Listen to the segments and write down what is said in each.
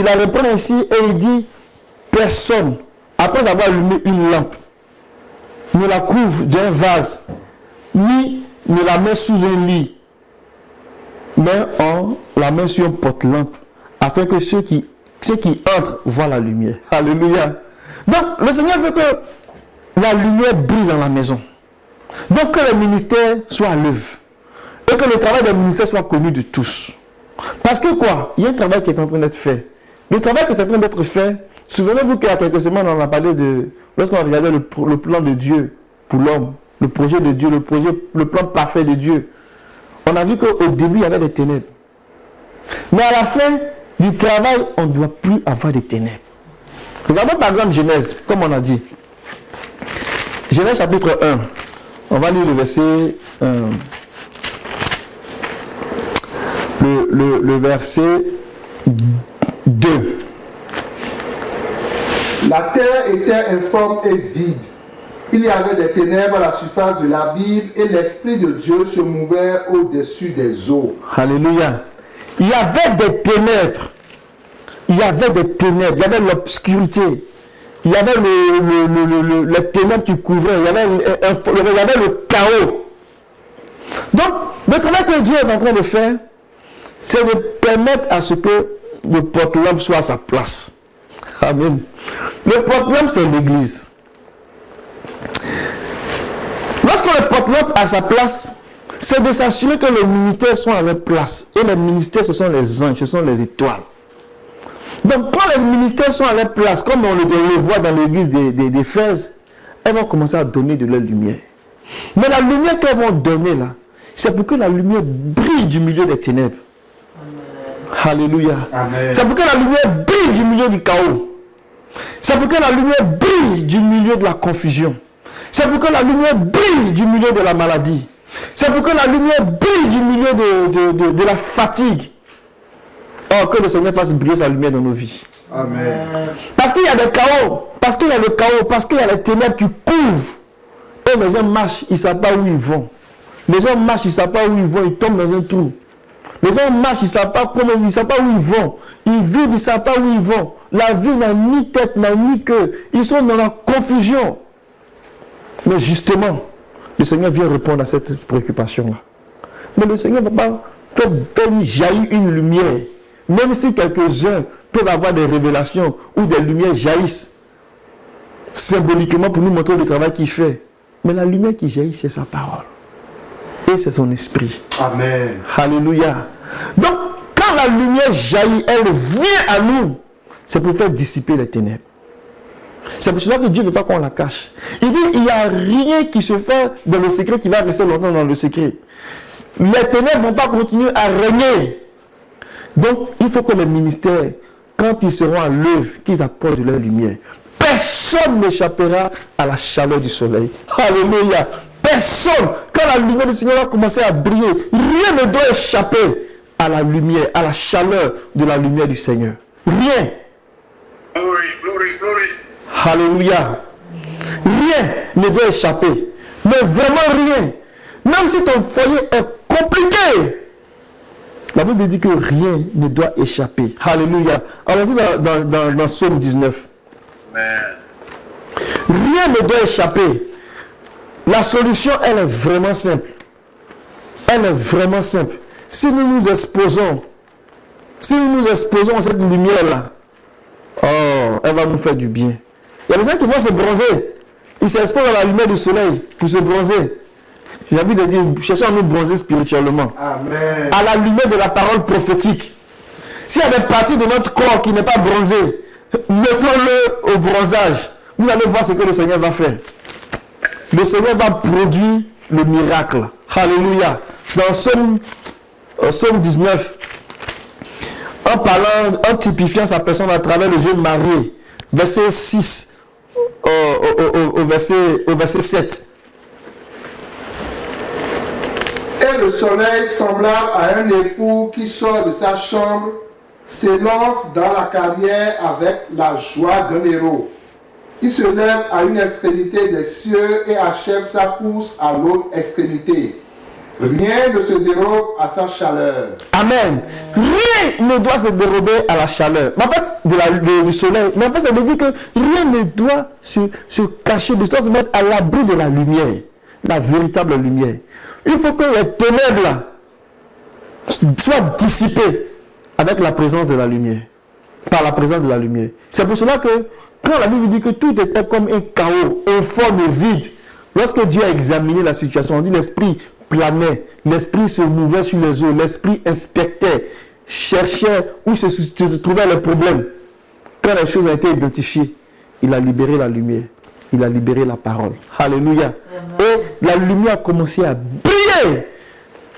il la reprend ici et il dit, personne, après avoir allumé une lampe, ne la couvre d'un vase, ni ne la met sous un lit, mais on la met sur un porte-lampe, afin que ceux qui entrent voient la lumière. Alléluia. Donc, le Seigneur veut que la lumière brille dans la maison. Donc, que le ministère soit à l'œuvre. Et que le travail des ministères soit connu de tous. Parce que quoi? Il y a un travail qui est en train d'être fait. Le travail qui est en train d'être fait, souvenez-vous qu'il y a quelques semaines, on a parlé de... Lorsqu'on regardait le plan de Dieu pour l'homme, le projet de Dieu, le plan parfait de Dieu, on a vu qu'au début, il y avait des ténèbres. Mais à la fin du travail, on ne doit plus avoir de ténèbres. Regardons par exemple Genèse, comme on a dit. Genèse chapitre 1. On va lire le verset... le verset 2. La terre était informe et vide. Il y avait des ténèbres à la surface de l'abîme et l'Esprit de Dieu se mouvait au-dessus des eaux. Alléluia. Il y avait des ténèbres. Il y avait des ténèbres. Il y avait l'obscurité. Il y avait les ténèbres qui couvraient. Il y avait le chaos. Donc, le travail que Dieu est en train de faire, c'est de permettre à ce que le porte-lampe soit à sa place. Amen. Le porte-lampe, c'est l'église. Lorsque le porte-lampe a sa place, c'est de s'assurer que les ministères sont à leur place. Et les ministères, ce sont les anges, ce sont les étoiles. Donc, quand les ministères sont à leur place, comme on le voit dans l'église d'Éphèse, elles vont commencer à donner de leur lumière. Mais la lumière qu'elles vont donner là, c'est pour que la lumière brille du milieu des ténèbres. Alléluia. C'est pour que la lumière brille du milieu du chaos. C'est pour que la lumière brille du milieu de la confusion. C'est pour que la lumière brille du milieu de la maladie. C'est pour que la lumière brille du milieu de la fatigue. Oh, que le Seigneur fasse briller sa lumière dans nos vies. Amen. Parce qu'il y a des chaos. Parce qu'il y a le chaos. Parce qu'il y a les ténèbres qui couvrent. Et les gens marchent, ils ne savent pas où ils vont. Les gens marchent, ils ne savent pas où ils vont. Ils tombent dans un trou. Les gens marchent, ils ne savent pas comment, ils ne savent pas où ils vont. Ils vivent, ils ne savent pas où ils vont. La vie n'a ni tête, n'a ni queue. Ils sont dans la confusion. Mais justement, le Seigneur vient répondre à cette préoccupation-là. Mais le Seigneur ne va pas faire jaillir une lumière. Même si quelques-uns peuvent avoir des révélations ou des lumières jaillissent symboliquement pour nous montrer le travail qu'il fait. Mais la lumière qui jaillit, c'est sa parole. Et c'est son esprit. Amen. Alléluia. Donc, quand la lumière jaillit, elle vient à nous. C'est pour faire dissiper les ténèbres. C'est pour cela que Dieu ne veut pas qu'on la cache. Il dit, il n'y a rien qui se fait dans le secret qui va rester longtemps dans le secret. Les ténèbres ne vont pas continuer à régner. Donc, il faut que les ministères, quand ils seront à l'œuvre, qu'ils apportent de leur lumière. Personne n'échappera à la chaleur du soleil. Alléluia. Personne. Quand la lumière du Seigneur va commencer à briller, rien ne doit échapper à la lumière, à la chaleur de la lumière du Seigneur. Rien. Glory, glory, glory. Alléluia. Rien ne doit échapper. Mais vraiment rien. Même si ton foyer est compliqué, la Bible dit que rien ne doit échapper. Alléluia. Allons-y dans Psaume 19. Amen. Rien ne doit échapper. La solution, elle est vraiment simple. Elle est vraiment simple. Si nous nous exposons à cette lumière-là, oh, elle va nous faire du bien. Il y a des gens qui vont se bronzer. Ils s'exposent à la lumière du soleil pour se bronzer. J'ai envie de dire, cherchons à nous bronzer spirituellement. Amen. À la lumière de la parole prophétique. S'il y a des parties de notre corps qui n'est pas bronzé, mettons-le au bronzage. Vous allez voir ce que le Seigneur va faire. Le Seigneur va produire le miracle. Alléluia. Dans Psaume 19, en parlant, en typifiant sa personne à travers le jeune marié, verset 6 au verset 7. Et le soleil, semblable à un époux qui sort de sa chambre, s'élance dans la carrière avec la joie d'un héros. Il se lève à une extrémité des cieux et achève sa course à l'autre extrémité. Rien ne se dérobe à sa chaleur. Amen. Rien ne doit se dérober à la chaleur. Mais en fait, du soleil. Mais en fait, ça veut dire que rien ne doit se cacher, ne doit se mettre à l'abri de la lumière. La véritable lumière. Il faut que les ténèbres là, soient dissipées avec la présence de la lumière. Par la présence de la lumière. C'est pour cela que quand la Bible dit que tout était comme un chaos, informe et vide, lorsque Dieu a examiné la situation, on dit l'esprit planait, l'esprit se mouvait sur les eaux, l'esprit inspectait, cherchait où se trouvaient les problèmes. Quand les choses ont été identifiées, il a libéré la lumière, il a libéré la parole. Alléluia. Et la lumière a commencé à briller.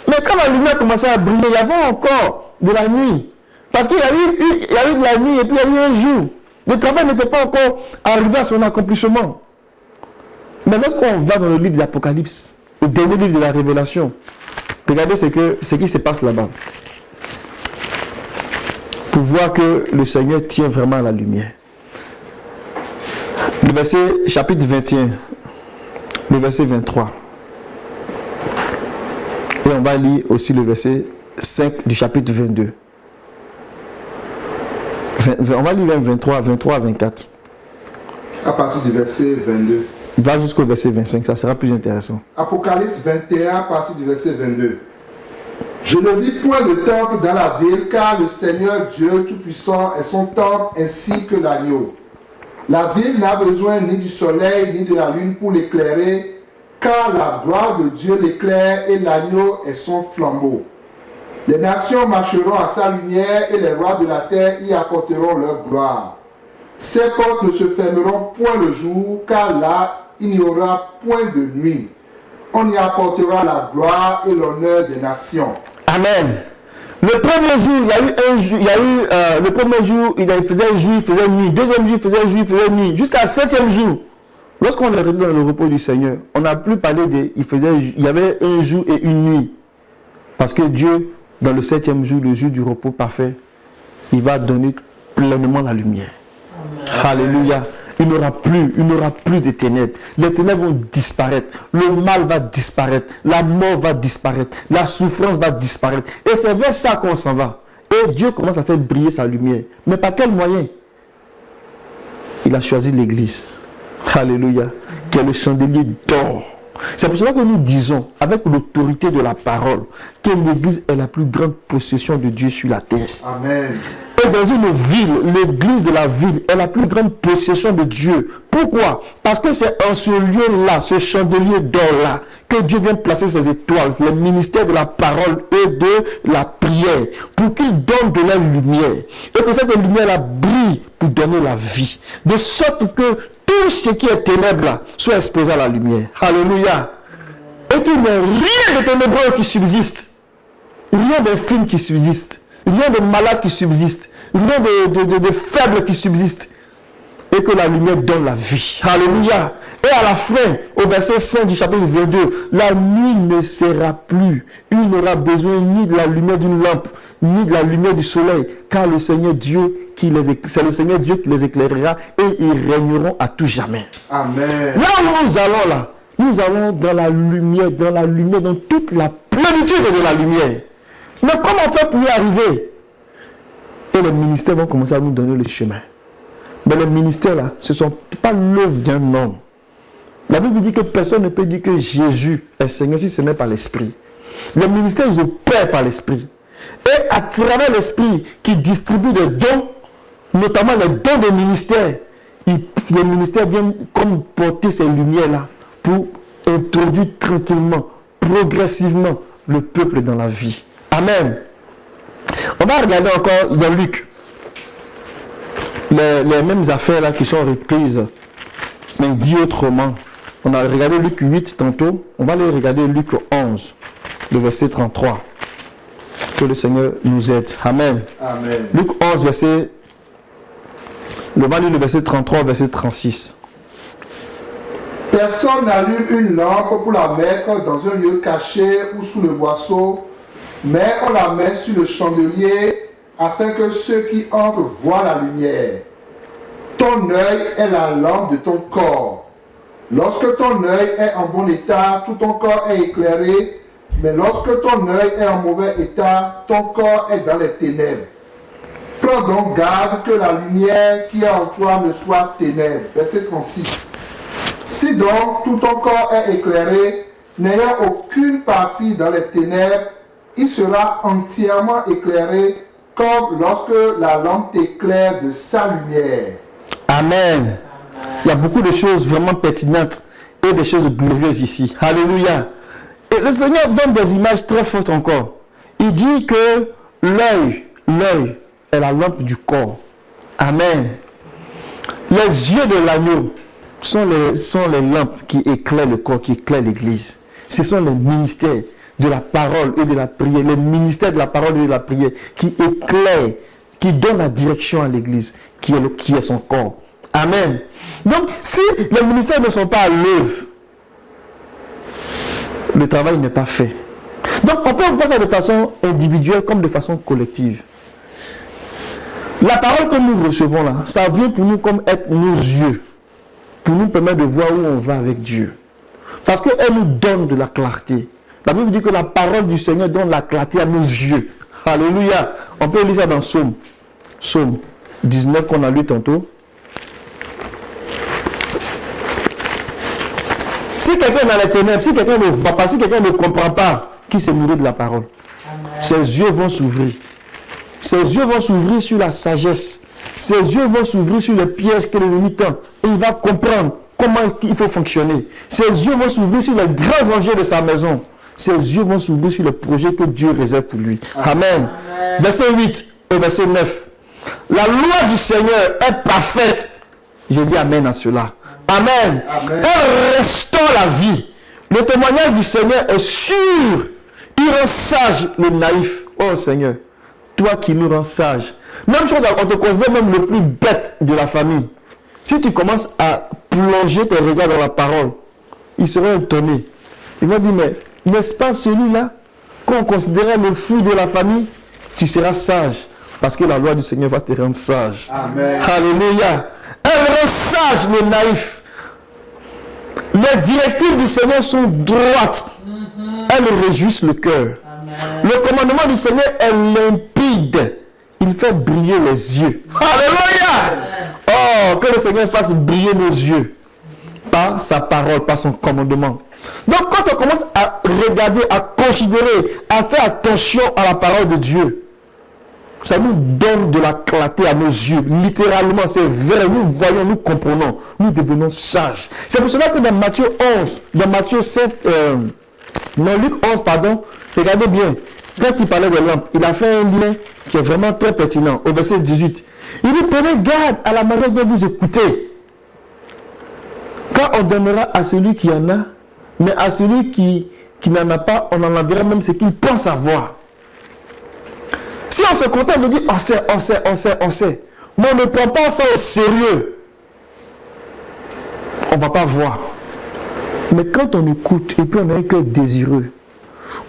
Mais quand la lumière a commencé à briller, il y avait encore de la nuit. Parce qu'il y a eu de la nuit et puis il y a eu un jour. Le travail n'était pas encore arrivé à son accomplissement. Mais lorsqu'on va dans le livre de l'Apocalypse, le dernier livre de la Révélation, regardez ce qui se passe là-bas. Pour voir que le Seigneur tient vraiment à la lumière. Le verset, chapitre 21, le verset 23. Et on va lire aussi le verset 5 du chapitre 22. On va lire même 23 à 24. À partir du verset 22. Va jusqu'au verset 25, ça sera plus intéressant. Apocalypse 21, à partir du verset 22. Je ne vis point de temple dans la ville, car le Seigneur Dieu Tout-Puissant est son temple ainsi que l'agneau. La ville n'a besoin ni du soleil ni de la lune pour l'éclairer, car la gloire de Dieu l'éclaire et l'agneau est son flambeau. Les nations marcheront à sa lumière et les rois de la terre y apporteront leur gloire. Ces portes ne se fermeront point le jour, car là il n'y aura point de nuit. On y apportera la gloire et l'honneur des nations. Amen. Le premier jour, le premier jour, il faisait jour, il faisait nuit. Deuxième jour, il faisait jour, il faisait nuit. Jusqu'à 7e jour. Lorsqu'on est arrivé dans le repos du Seigneur, on n'a plus parlé de... Il y avait un jour et une nuit. Parce que Dieu, dans le 7e jour, le jour du repos parfait, il va donner pleinement la lumière. Amen. Alléluia. Il n'y aura plus de ténèbres. Les ténèbres vont disparaître. Le mal va disparaître. La mort va disparaître. La souffrance va disparaître. Et c'est vers ça qu'on s'en va. Et Dieu commence à faire briller sa lumière. Mais par quel moyen? Il a choisi l'Église. Alléluia. Qui est le chandelier d'or. C'est pour cela que nous disons, avec l'autorité de la parole, que l'Église est la plus grande possession de Dieu sur la terre. Amen. Et dans une ville, l'église de la ville est la plus grande possession de Dieu. Pourquoi? Parce que c'est en ce lieu-là, ce chandelier d'or-là, que Dieu vient placer ses étoiles, les ministères de la parole et de la prière, pour qu'il donne de la lumière. Et que cette lumière-là brille pour donner la vie. De sorte que tout ce qui est ténèbres-là soit exposé à la lumière. Alléluia. Et qu'il n'y ait rien de ténébreux qui subsiste. Rien d'infime qui subsiste. Rien de malade qui subsiste. Rien de faible qui subsiste. Et que la lumière donne la vie. Alléluia. Et à la fin, au verset 5 du chapitre 22, la nuit ne sera plus. Il n'aura besoin ni de la lumière d'une lampe, ni de la lumière du soleil. Car le Seigneur Dieu, c'est le Seigneur Dieu qui les éclairera et ils régneront à tout jamais. Amen. Là où nous allons là, nous allons dans la lumière, dans toute la plénitude de la lumière. Mais comment faire pour y arriver? Et les ministères vont commencer à nous donner le chemin. Mais les ministères là, ce ne sont pas l'œuvre d'un homme. La Bible dit que personne ne peut dire que Jésus est Seigneur si ce n'est pas l'Esprit. Les ministères, ils opèrent par l'Esprit. Et à travers l'Esprit qui distribue des dons, notamment les dons des ministères, les ministères viennent comme porter ces lumières-là pour introduire tranquillement, progressivement le peuple dans la vie. Amen. On va regarder encore dans Luc les mêmes affaires là qui sont reprises, mais dit autrement. On a regardé Luc 8 tantôt, on va aller regarder Luc 11, le verset 33. Que le Seigneur nous aide. Amen. Amen. Luc 11, on va lire le verset 33, verset 36. Personne n'allume une lampe pour la mettre dans un lieu caché ou sous le boisseau, mais on la met sur le chandelier afin que ceux qui entrent voient la lumière. Ton œil est la lampe de ton corps. Lorsque ton œil est en bon état, tout ton corps est éclairé. Mais lorsque ton œil est en mauvais état, ton corps est dans les ténèbres. Prends donc garde que la lumière qui est en toi ne soit ténèbres. Verset 36. Si donc tout ton corps est éclairé, n'ayant aucune partie dans les ténèbres, il sera entièrement éclairé comme lorsque la lampe éclaire de sa lumière. Amen. Il y a beaucoup de choses vraiment pertinentes et des choses glorieuses ici. Alléluia. Et le Seigneur donne des images très fortes encore. Il dit que l'œil est la lampe du corps. Amen. Les yeux de l'agneau sont les lampes qui éclairent le corps, qui éclairent l'église. Ce sont les ministères de la parole et de la prière, les ministères de la parole et de la prière qui éclairent, qui donnent la direction à l'église, qui est son corps. Amen. Donc, si les ministères ne sont pas à l'œuvre, le travail n'est pas fait. Donc, on peut voir ça de façon individuelle comme de façon collective. La parole que nous recevons là, ça vient pour nous comme être nos yeux, pour nous permettre de voir où on va avec Dieu. Parce qu'elle nous donne de la clarté. La Bible dit que la parole du Seigneur donne la clarté à nos yeux. Alléluia. On peut lire ça dans Psaume 19 qu'on a lu tantôt. Si quelqu'un est dans les ténèbres, si quelqu'un ne voit pas, si quelqu'un ne comprend pas, qui s'est nourri de la parole, ses yeux vont s'ouvrir. Ses yeux vont s'ouvrir sur la sagesse. Ses yeux vont s'ouvrir sur les pièges que l'ennemi tend. Et il va comprendre comment il faut fonctionner. Ses yeux vont s'ouvrir sur les grands enjeux de sa maison. Ses yeux vont s'ouvrir sur les projets que Dieu réserve pour lui. Amen. Verset 8 et verset 9. La loi du Seigneur est parfaite. Je dis amen à cela. Amen. Amen. Elle restaure la vie. Le témoignage du Seigneur est sûr. Il rend sage le naïf. Oh Seigneur, toi qui nous rends sage. Même si on te considère même le plus bête de la famille. Si tu commences à plonger tes regards dans la parole, il serait étonné. Il va dire, mais n'est-ce pas celui-là qu'on considérait le fou de la famille? Tu seras sage. Parce que la loi du Seigneur va te rendre sage. Amen. Alléluia. Elle rend sage le naïf. Les directives du Seigneur sont droites. Elles réjouissent le cœur. Le commandement du Seigneur est limpide. Il fait briller les yeux. Alléluia. Oh, que le Seigneur fasse briller nos yeux. Par sa parole, par son commandement. Donc quand on commence à regarder, à considérer, à faire attention à la parole de Dieu, ça nous donne de la clarté à nos yeux. Littéralement, c'est vrai. Nous voyons, nous comprenons. Nous devenons sages. C'est pour cela que dans Matthieu 11, dans Matthieu 7, dans Luc 11, pardon, regardez bien. Quand il parlait de lampes, il a fait un lien qui est vraiment très pertinent. Au verset 18. Il dit, prenez garde à la manière dont vous écoutez. Quand on donnera à celui qui en a, mais à celui qui n'en a pas, on en enverra même ce qu'il pense avoir. Si on se contente de dire, on sait, mais on ne prend pas ça au sérieux, on ne va pas voir. Mais quand on écoute, et puis on a un cœur désireux,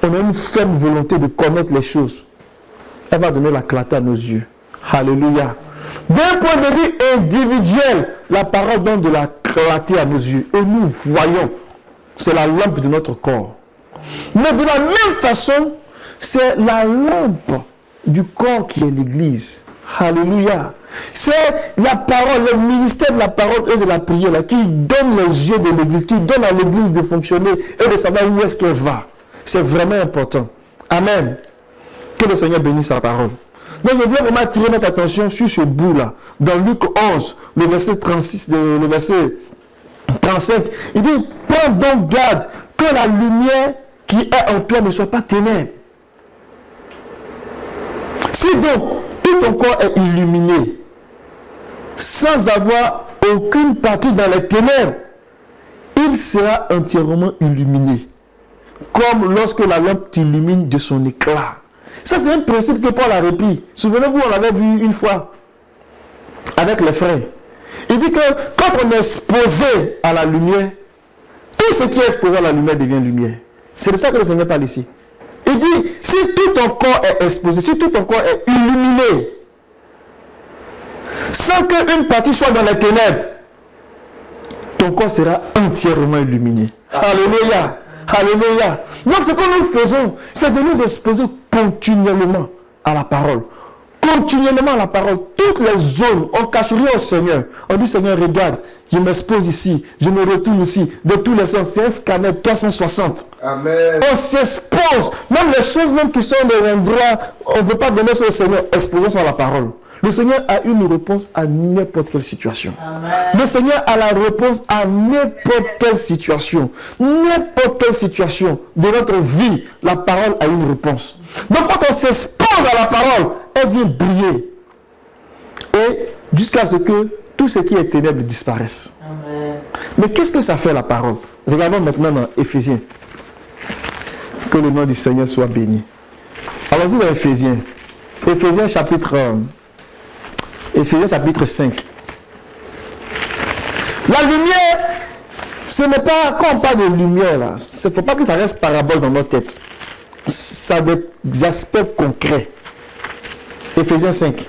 on a une ferme volonté de connaître les choses, elle va donner la clarté à nos yeux. Alléluia. D'un point de vue individuel, la parole donne de la clarté à nos yeux. Et nous voyons, c'est la lampe de notre corps. Mais de la même façon, c'est la lampe du corps qui est l'Église. Alléluia. C'est la parole, le ministère de la parole et de la prière là, qui donne les yeux de l'Église, qui donne à l'Église de fonctionner et de savoir où est-ce qu'elle va. C'est vraiment important. Amen. Que le Seigneur bénisse sa parole. Donc je voulais vraiment attirer notre attention sur ce bout-là. Dans Luc 11, le verset 36, le verset 35, il dit, prends donc garde que la lumière qui est en toi ne soit pas ténèbres. Si donc tout ton corps est illuminé, sans avoir aucune partie dans les ténèbres, il sera entièrement illuminé. Comme lorsque la lampe t'illumine de son éclat. Ça, c'est un principe que Paul a repris. Souvenez-vous, on l'avait vu une fois avec les frères. Il dit que quand on est exposé à la lumière, tout ce qui est exposé à la lumière devient lumière. C'est de ça que le Seigneur parle ici. Il dit, si tout ton corps est exposé, si tout ton corps est illuminé, sans qu'une partie soit dans les ténèbres, ton corps sera entièrement illuminé. Alléluia. Alléluia. Donc ce que nous faisons, c'est de nous exposer continuellement à la parole. Continuellement à la parole. Toutes les zones, on cache rien au Seigneur. On dit, Seigneur, regarde, je m'expose ici, je me retourne ici, de tous les sens. C'est un scanner 360. Amen. On s'expose. Même les choses même qui sont des endroits, on ne veut pas donner ça au Seigneur. Exposons ça à la parole. Le Seigneur a une réponse à n'importe quelle situation. Amen. Le Seigneur a la réponse à n'importe quelle situation. N'importe quelle situation de notre vie, la parole a une réponse. Donc quand on s'expose à la parole, elle vient briller. Et jusqu'à ce que tout ce qui est ténèbres disparaisse. Amen. Mais qu'est-ce que ça fait la parole? Regardons maintenant dans Éphésiens. Que le nom du Seigneur soit béni. Allons-y dans Éphésiens. Éphésiens chapitre 5. La lumière, ce n'est pas, quand on parle de lumière, là, il ne faut pas que ça reste parabole dans notre tête. Ça a des aspects concrets. Éphésiens 5.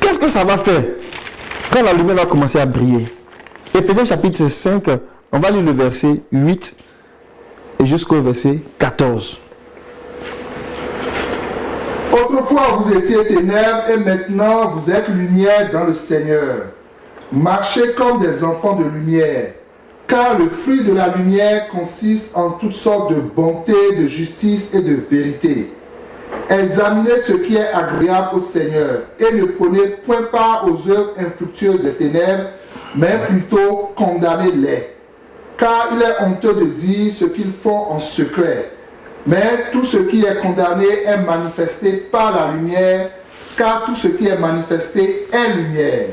Qu'est-ce que ça va faire quand la lumière va commencer à briller? Éphésiens chapitre 5, on va lire le verset 8 et jusqu'au verset 14. Autrefois vous étiez ténèbres et maintenant vous êtes lumière dans le Seigneur. Marchez comme des enfants de lumière, car le fruit de la lumière consiste en toutes sortes de bonté, de justice et de vérité. Examinez ce qui est agréable au Seigneur et ne prenez point part aux œuvres infructueuses des ténèbres, mais plutôt condamnez-les. Car il est honteux de dire ce qu'ils font en secret. Mais tout ce qui est condamné est manifesté par la lumière, car tout ce qui est manifesté est lumière.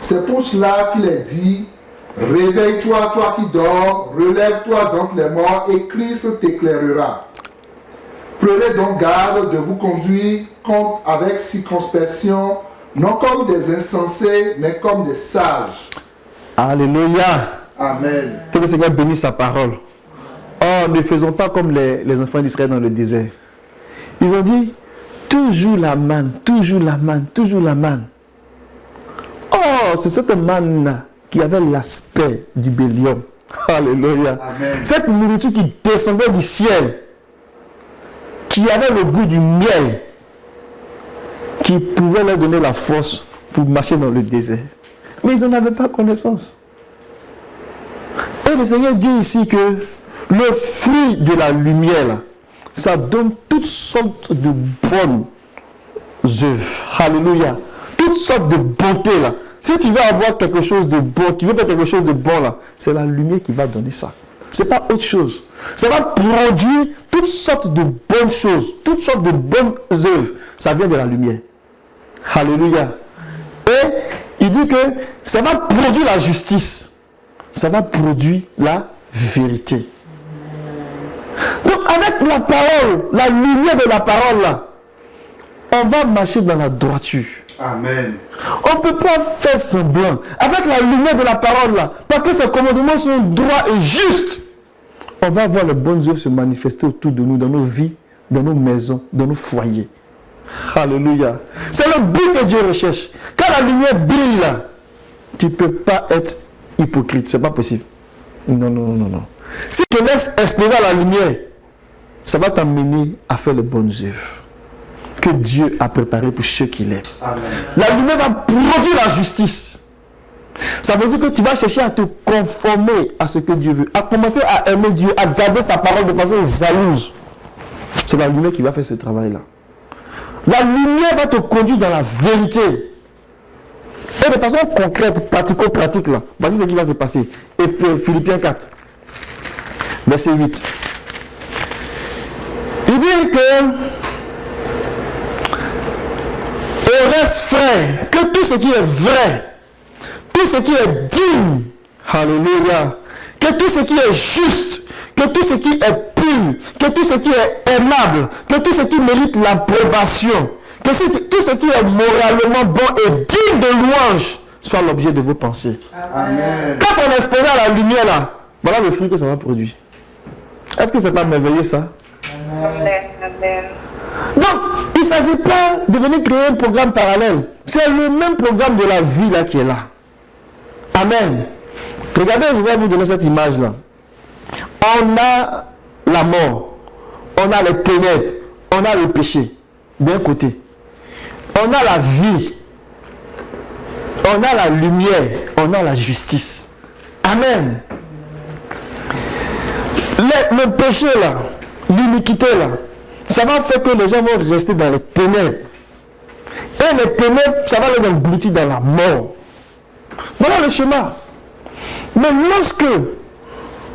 C'est pour cela qu'il est dit, réveille-toi, toi qui dors, relève-toi d'entre les morts, et Christ t'éclairera. Prenez donc garde de vous conduire avec circonspection, non comme des insensés, mais comme des sages. Alléluia. Amen. Que le Seigneur bénisse sa parole. Oh, ne faisons pas comme les enfants d'Israël dans le désert. Ils ont dit, toujours la manne, toujours la manne, toujours la manne. Oh, c'est cette manne qui avait l'aspect du bélium. Alléluia. Amen. Cette nourriture qui descendait du ciel, qui avait le goût du miel, qui pouvait leur donner la force pour marcher dans le désert. Mais ils n'en avaient pas connaissance. Et le Seigneur dit ici que le fruit de la lumière, là, ça donne toutes sortes de bonnes œuvres. Alléluia. Toutes sortes de bonté là. Si tu veux avoir quelque chose de bon, tu veux faire quelque chose de bon là, c'est la lumière qui va donner ça. C'est pas autre chose. Ça va produire toutes sortes de bonnes choses, toutes sortes de bonnes œuvres. Ça vient de la lumière. Alléluia. Et il dit que ça va produire la justice. Ça va produire la vérité. Donc avec la parole, la lumière de la parole là, on va marcher dans la droiture. Amen. On ne peut pas faire semblant. Avec la lumière de la parole là, parce que ces commandements sont droits et justes, on va voir les bonnes œuvres se manifester autour de nous, dans nos vies, dans nos maisons, dans nos foyers. Alléluia. C'est le but que Dieu recherche. Quand la lumière brille là, tu ne peux pas être hypocrite. C'est pas possible. Non, non, non, non. Si tu te laisses exposer à la lumière, ça va t'amener à faire les bonnes œuvres que Dieu a préparées pour ceux qui l'aiment. La lumière va produire la justice. Ça veut dire que tu vas chercher à te conformer à ce que Dieu veut, à commencer à aimer Dieu, à garder sa parole de façon jalouse. C'est la lumière qui va faire ce travail-là. La lumière va te conduire dans la vérité. Et de façon concrète, pratico-pratique, là, voici ce qui va se passer. Et Philippiens 4, verset 8. Il dit que au reste, frère, que tout ce qui est vrai, tout ce qui est digne, alléluia, que tout ce qui est juste, que tout ce qui est pur, que tout ce qui est aimable, que tout ce qui mérite l'approbation, que tout ce qui est moralement bon et digne de louange soit l'objet de vos pensées. Amen. Quand on est exposé à la lumière là, voilà le fruit que ça va produire. Est-ce que c'est pas merveilleux ça? Amen. Donc, il ne s'agit pas de venir créer un programme parallèle. C'est le même programme de la vie là qui est là. Amen. Regardez, je vais vous donner cette image-là. On a la mort, on a les ténèbres, on a le péché d'un côté. On a la vie, on a la lumière, on a la justice. Amen. Le péché là, l'iniquité là, ça va faire que les gens vont rester dans les ténèbres. Et les ténèbres, ça va les engloutir dans la mort. Voilà le schéma. Mais lorsque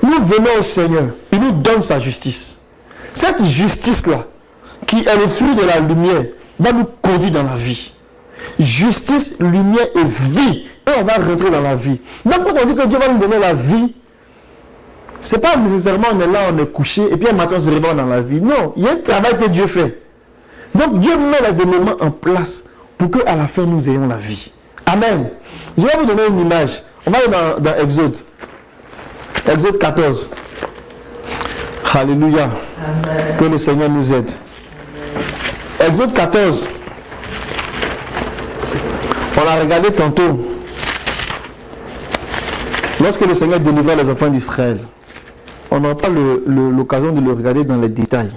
nous venons au Seigneur, il nous donne sa justice. Cette justice-là, qui est le fruit de la lumière, va nous conduire dans la vie. Justice, lumière et vie. Et on va rentrer dans la vie. Donc quand on dit que Dieu va nous donner la vie, ce n'est pas nécessairement on est là, on est couché, et puis un matin on se réveille dans la vie. Non, il y a un travail que Dieu fait. Donc Dieu met les éléments en place pour qu'à la fin nous ayons la vie. Amen. Je vais vous donner une image. On va aller dans Exode. Exode 14. Alléluia. Amen. Que le Seigneur nous aide. Amen. Exode 14. On l'a regardé tantôt. Lorsque le Seigneur délivrait les enfants d'Israël. On n'aura pas l'occasion de le regarder dans les détails.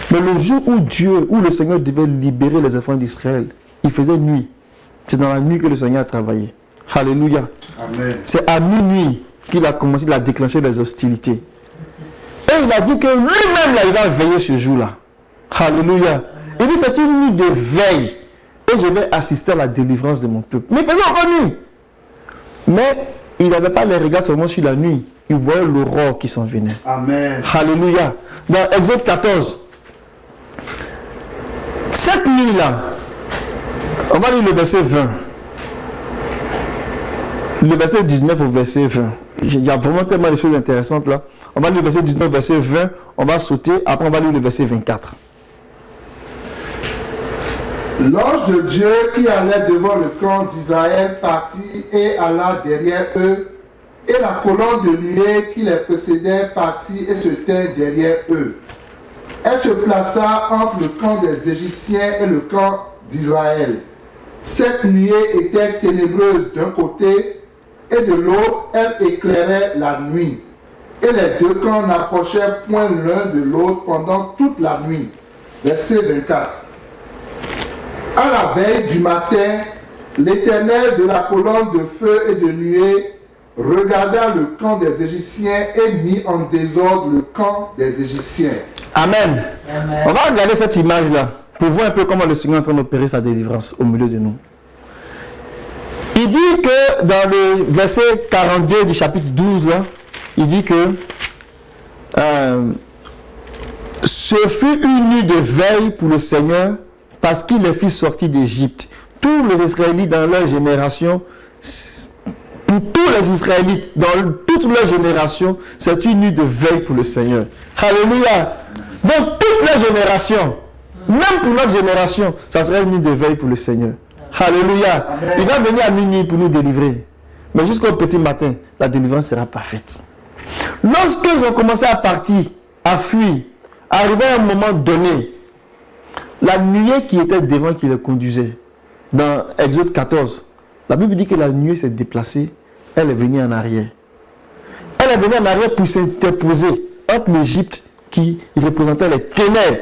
Mais le jour où le Seigneur devait libérer les enfants d'Israël, il faisait nuit. C'est dans la nuit que le Seigneur a travaillé. Alléluia. Amen. C'est à minuit qu'il a commencé à déclencher les hostilités. Et il a dit que lui-même, là, il va veiller ce jour-là. Alléluia. Il dit c'est une nuit de veille. Et je vais assister à la délivrance de mon peuple. Mais il faisait encore nuit. Mais il n'avait pas les regards seulement sur la nuit. Il voyait l'aurore qui s'en venait. Amen. Alléluia. Dans Exode 14. Cette nuit-là, on va lire le verset 20. Le verset 19 au verset 20. Il y a vraiment tellement de choses intéressantes là. On va lire le verset 19 au verset 20. On va sauter. Après, on va lire le verset 24. L'ange de Dieu qui allait devant le camp d'Israël partit et alla derrière eux. Et la colonne de nuée qui les précédait partit et se tint derrière eux. Elle se plaça entre le camp des Égyptiens et le camp d'Israël. Cette nuée était ténébreuse d'un côté et de l'autre, elle éclairait la nuit. Et les deux camps n'approchaient point l'un de l'autre pendant toute la nuit. Verset 24. À la veille du matin, l'Éternel de la colonne de feu et de nuée regarda le camp des Égyptiens et mit en désordre le camp des Égyptiens. Amen. Amen. On va regarder cette image-là pour voir un peu comment le Seigneur est en train d'opérer sa délivrance au milieu de nous. Il dit que dans le verset 42 du chapitre 12, là, il dit que ce fut une nuit de veille pour le Seigneur parce qu'il les fit sortir d'Égypte. Tous les Israélites dans leur génération, pour tous les Israélites dans toute leur génération, c'est une nuit de veille pour le Seigneur. Alléluia. Dans toute leur génération, même pour notre génération, ça serait une nuit de veille pour le Seigneur. Alléluia. Amen. Il va venir à minuit pour nous délivrer. Mais jusqu'au petit matin, la délivrance sera parfaite. Lorsqu'ils ont commencé à partir, à fuir, arrivé à un moment donné, la nuée qui était devant qui les conduisait, dans Exode 14, la Bible dit que la nuée s'est déplacée, elle est venue en arrière. Elle est venue en arrière pour s'interposer entre l'Égypte qui représentait les ténèbres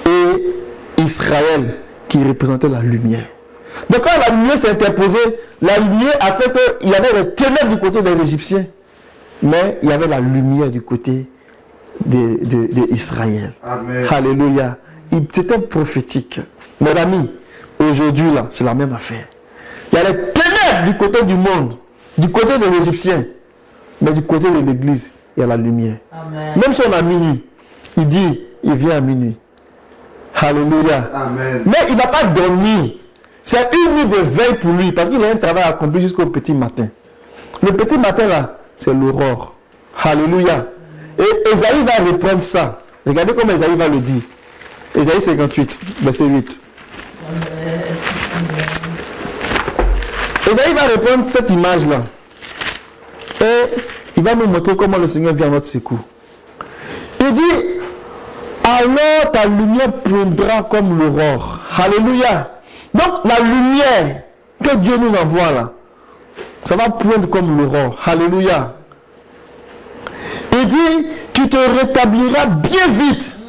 et Israël qui représentait la lumière. Donc quand la lumière s'est interposée, la lumière a fait qu'il y avait les ténèbres du côté des Égyptiens, mais il y avait la lumière du côté d'Israël. Alléluia. C'était prophétique. Mes amis, aujourd'hui là, c'est la même affaire. Il y a les ténèbres du côté du monde, du côté des Égyptiens, mais du côté de l'église, il y a la lumière. Amen. Même si on a minuit, il dit, il vient à minuit. Alléluia. Amen. Mais il ne va pas dormir. C'est une nuit de veille pour lui, parce qu'il a un travail accompli jusqu'au petit matin. Le petit matin là, c'est l'aurore. Alléluia. Et Esaïe va reprendre ça. Regardez comment Esaïe va le dire. Esaïe 58, verset 8. Esaïe va reprendre cette image-là. Et il va nous montrer comment le Seigneur vient à notre secours. Il dit, alors ta lumière poindra comme l'aurore. Alléluia. Donc la lumière que Dieu nous envoie là, ça va poindre comme l'aurore. Alléluia. Il dit, tu te rétabliras bien vite.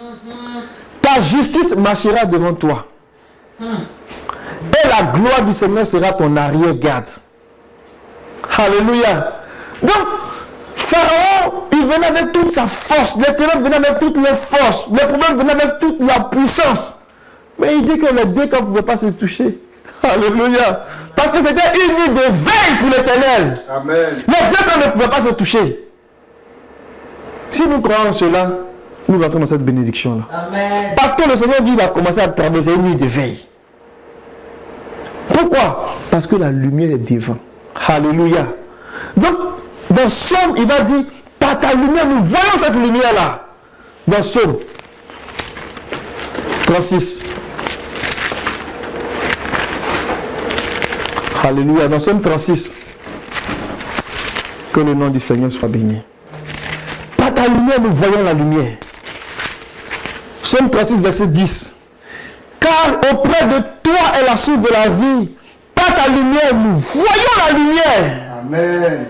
Ta justice marchera devant toi. Et la gloire du Seigneur sera ton arrière-garde. Alléluia. Donc, Pharaon, il venait avec toute sa force. Les ténèbres venaient avec toutes les forces. Les problèmes venaient avec toute la puissance. Mais il dit que les deux camps ne pouvaient pas se toucher. Alléluia. Parce que c'était une nuit de veille pour l'Éternel. Amen. Les deux camps ne pouvaient pas se toucher. Si nous croyons en cela, nous entrons dans cette bénédiction-là. Amen. Parce que le Seigneur Dieu a commencé à traverser une nuit de veille. Pourquoi? Parce que la lumière est devant. Alléluia. Donc, dans Somme, il va dire, par ta lumière, nous voyons cette lumière-là. Dans Somme 36. Alléluia. Dans Somme 36. Que le nom du Seigneur soit béni. Par ta lumière, nous voyons la lumière. Somme 36, verset 10. Car auprès de toi est la source de la vie. Par ta lumière, nous voyons la lumière. Amen.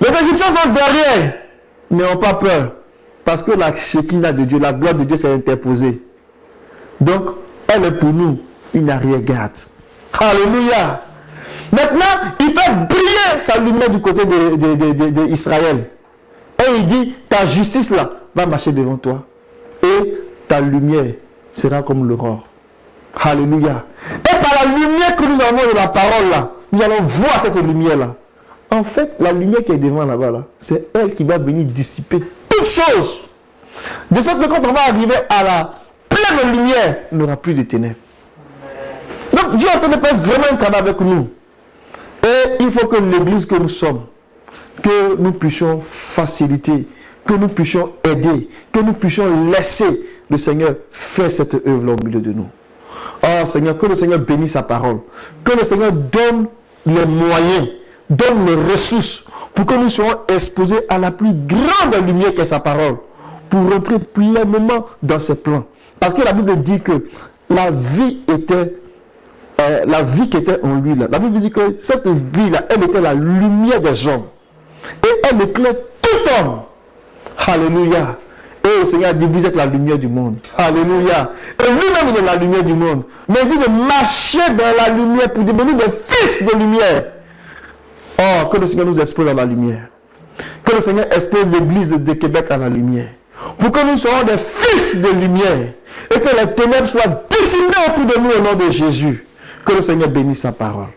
Les Égyptiens sont derrière. N'ayons pas peur. Parce que la Shekinah de Dieu, la gloire de Dieu s'est interposée. Donc, elle est pour nous une arrière-garde. Alléluia. Maintenant, il fait briller sa lumière du côté d'Israël. Et il dit, ta justice là va marcher devant toi. Et ta lumière sera comme l'aurore. Alléluia. Et par la lumière que nous avons de la parole là, nous allons voir cette lumière là. En fait, la lumière qui est devant là-bas, là, c'est elle qui va venir dissiper toutes choses. De sorte que quand on va arriver à la pleine lumière, il n'y aura plus de ténèbres. Donc Dieu est en train de faire vraiment un travail avec nous. Et il faut que l'église que nous sommes, que nous puissions faciliter, que nous puissions aider, que nous puissions laisser le Seigneur faire cette œuvre-là au milieu de nous. Oh Seigneur, que le Seigneur bénisse sa parole. Que le Seigneur donne les moyens, donne les ressources pour que nous soyons exposés à la plus grande lumière qu'est sa parole, pour rentrer pleinement dans ses plans. Parce que la Bible dit que la vie qui était en lui, là, la Bible dit que cette vie-là, elle était la lumière des hommes. Et elle éclaire tout homme. Alléluia. Et le Seigneur dit, vous êtes la lumière du monde. Alléluia. Et lui-même, il est la lumière du monde. Mais il dit de marcher dans la lumière pour devenir des fils de lumière. Oh, que le Seigneur nous expose dans la lumière. Que le Seigneur expose l'église de Québec à la lumière. Pour que nous soyons des fils de lumière. Et que les ténèbres soient dissipées autour de nous au nom de Jésus. Que le Seigneur bénisse sa parole.